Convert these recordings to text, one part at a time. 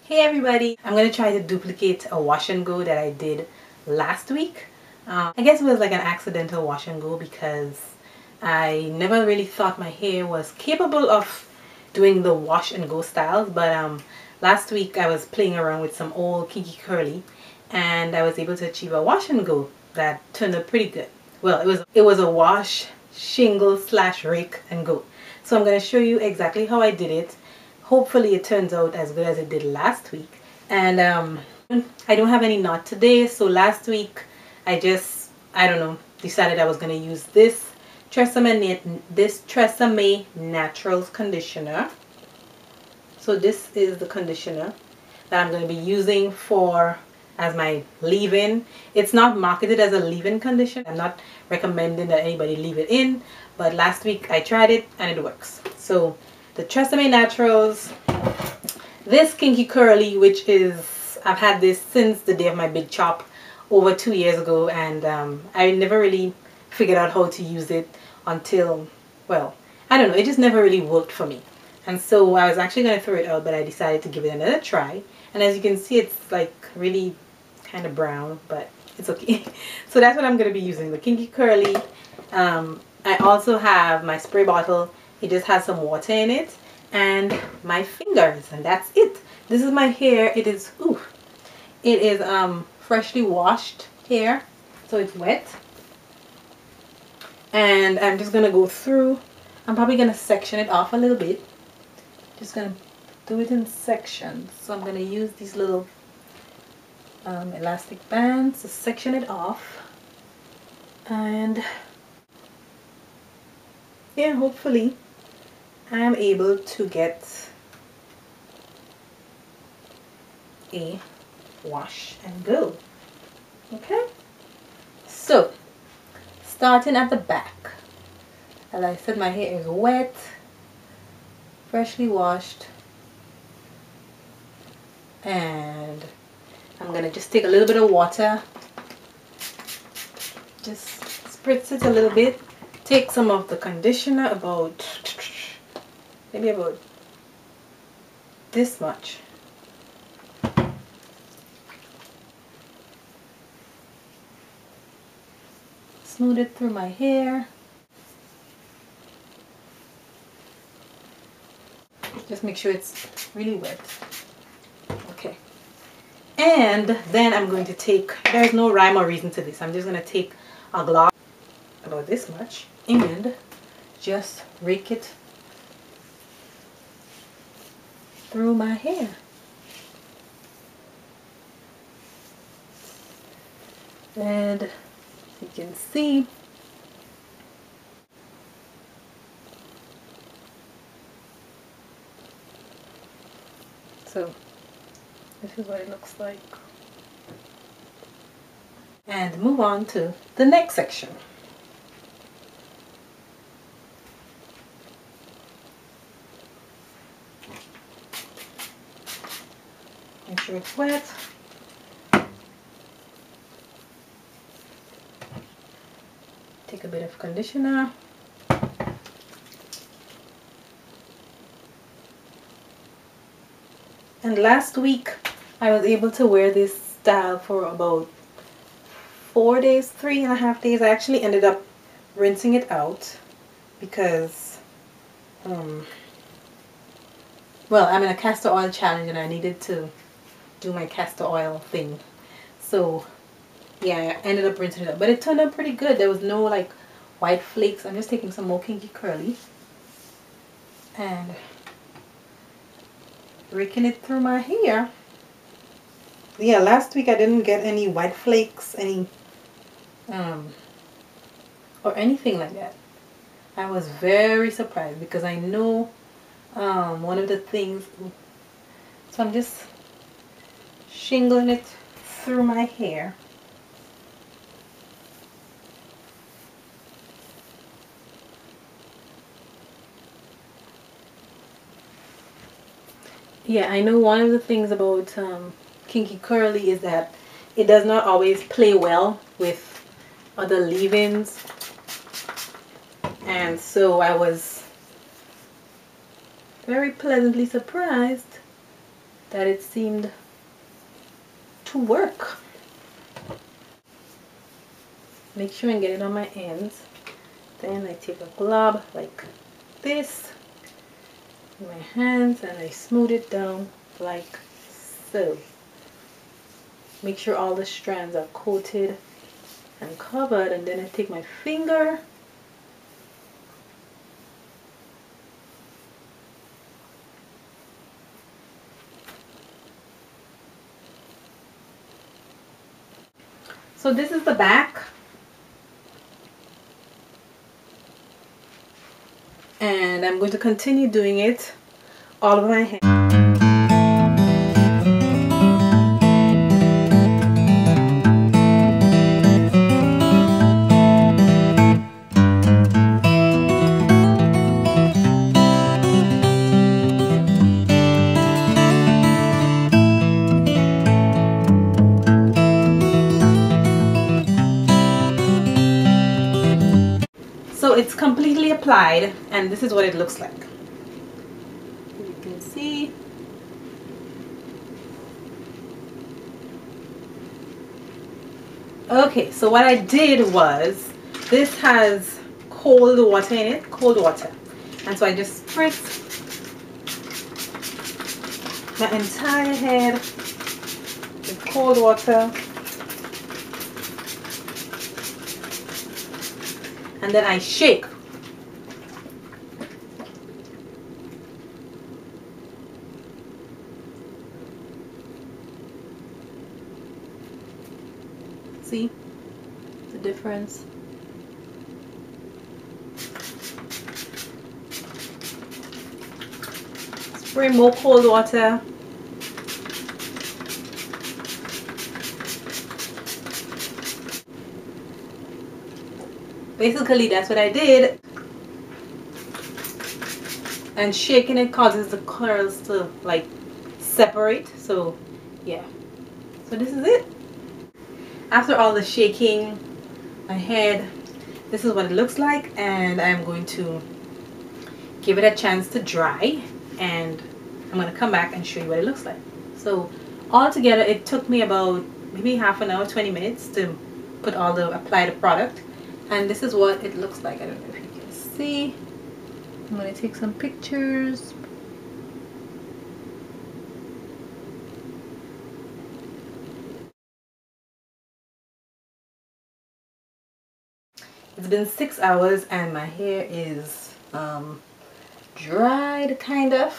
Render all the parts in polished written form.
Hey everybody, I'm going to try to duplicate a wash and go that I did last week. I guess it was like an accidental wash and go because I never really thought my hair was capable of doing the wash and go styles, but last week I was playing around with some old kinky curly and I was able to achieve a wash and go that turned out pretty good. Well, it was a wash, shingle / rake and go. So I'm going to show you exactly how I did it. Hopefully it turns out as good as it did last week. And I don't have any knot today, so last week I don't know, decided I was going to use this Tresemme Naturals conditioner. So this is the conditioner that I'm going to be using as my leave-in. It's not marketed as a leave-in conditioner. I'm not recommending that anybody leave it in, but last week I tried it and it works. So the Tresemme Naturals, this kinky curly, which is, I've had this since the day of my big chop over 2 years ago, and I never really figured out how to use it until, well, I don't know, it just never really worked for me. And so I was actually going to throw it out, but I decided to give it another try. And as you can see, it's like really kind of brown, but it's okay. So that's what I'm going to be using, the kinky curly. I also have my spray bottle. It just has some water in it, and my fingers, and that's it. This is my hair. It is freshly washed hair, so it's wet. And I'm just gonna go through. I'm probably gonna section it off a little bit. Just gonna do it in sections. So I'm gonna use these little elastic bands to section it off, and yeah, hopefully I am able to get a wash and go. Okay, so starting at the back, as I said, my hair is wet, freshly washed, and I'm gonna just take a little bit of water, just spritz it a little bit, take some of the conditioner, maybe about this much. Smooth it through my hair. Just make sure it's really wet. Okay. And then I'm going to take, there's no rhyme or reason to this. I'm just going to take a gloss about this much and just rake it through my hair. And you can see, so this is what it looks like. And move on to the next section. Make sure it's wet. Take a bit of conditioner. And last week I was able to wear this style for about 4 days, 3.5 days. I actually ended up rinsing it out because well, I'm in a castor oil challenge and I needed to do my castor oil thing. So yeah, I ended up rinsing it out, but it turned out pretty good. There was no like white flakes. I'm just taking some more kinky curly and raking it through my hair. Yeah, last week I didn't get any white flakes, any or anything like that. I was very surprised because I know one of the things, so I'm just shingling it through my hair. Yeah, I know one of the things about kinky curly is that it does not always play well with other leave-ins, and so I was very pleasantly surprised that it seemed to work. Make sure and get it on my ends. Then I take a glob like this in my hands and I smooth it down like so. Make sure all the strands are coated and covered, and then I take my finger so this is the back, and I'm going to continue doing it all over my hand. So it's completely applied, and this is what it looks like. You can see. Okay, so what I did was, this has cold water in it, cold water. And so I just spritzed my entire head with cold water. And then I shake. See the difference? Spray more cold water. Basically, that's what I did. And shaking it causes the curls to like separate. So yeah. So this is it. After all the shaking my head, this is what it looks like, and I'm going to give it a chance to dry, and I'm going to come back and show you what it looks like. So all together it took me about maybe half an hour, 20 minutes to apply the product, and this is what it looks like. I don't know if you can see. I'm going to take some pictures. It's been 6 hours and my hair is dried kind of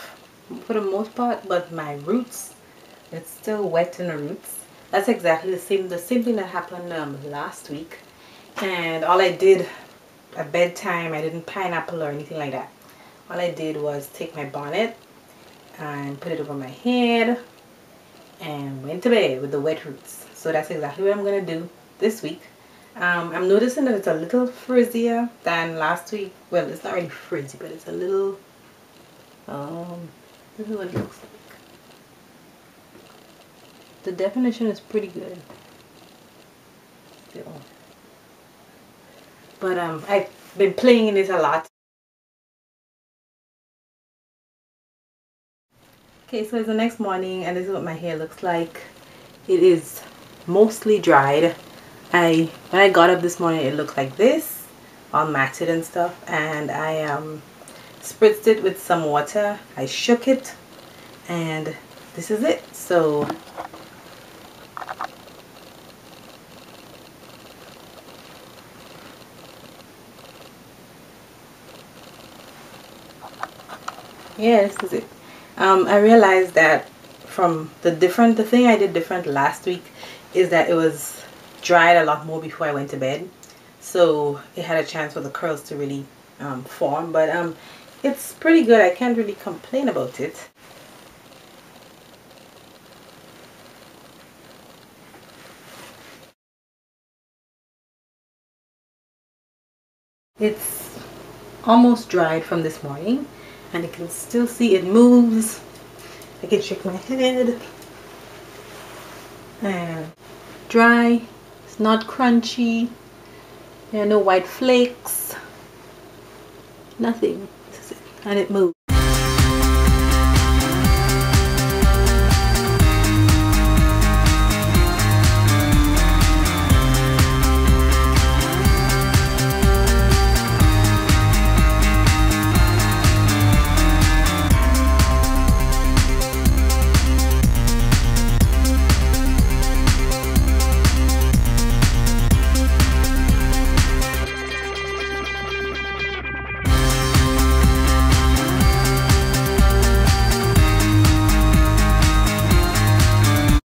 for the most part, but my roots, it's still wet in the roots. That's exactly the same thing that happened last week. And all I did at bedtime, I didn't pineapple or anything like that. All I did was take my bonnet and put it over my head and went to bed with the wet roots. So that's exactly what I'm gonna do this week. I'm noticing that it's a little frizzier than last week. Well, it's not really frizzy, but it's a little, this is what it looks like. The definition is pretty good still. But I've been playing in it a lot. Okay, so it's the next morning and this is what my hair looks like. It is mostly dried. When I got up this morning, it looked like this, all matted and stuff, and I spritzed it with some water. I shook it, and this is it. So yeah, this is it. I realized that from the thing I did different last week is that it was dried a lot more before I went to bed, so it had a chance for the curls to really form. But it's pretty good. I can't really complain about it. It's almost dried from this morning, and you can still see it moves. I can shake my head, and dry. It's not crunchy. There are no white flakes. Nothing. This is it. And it moves.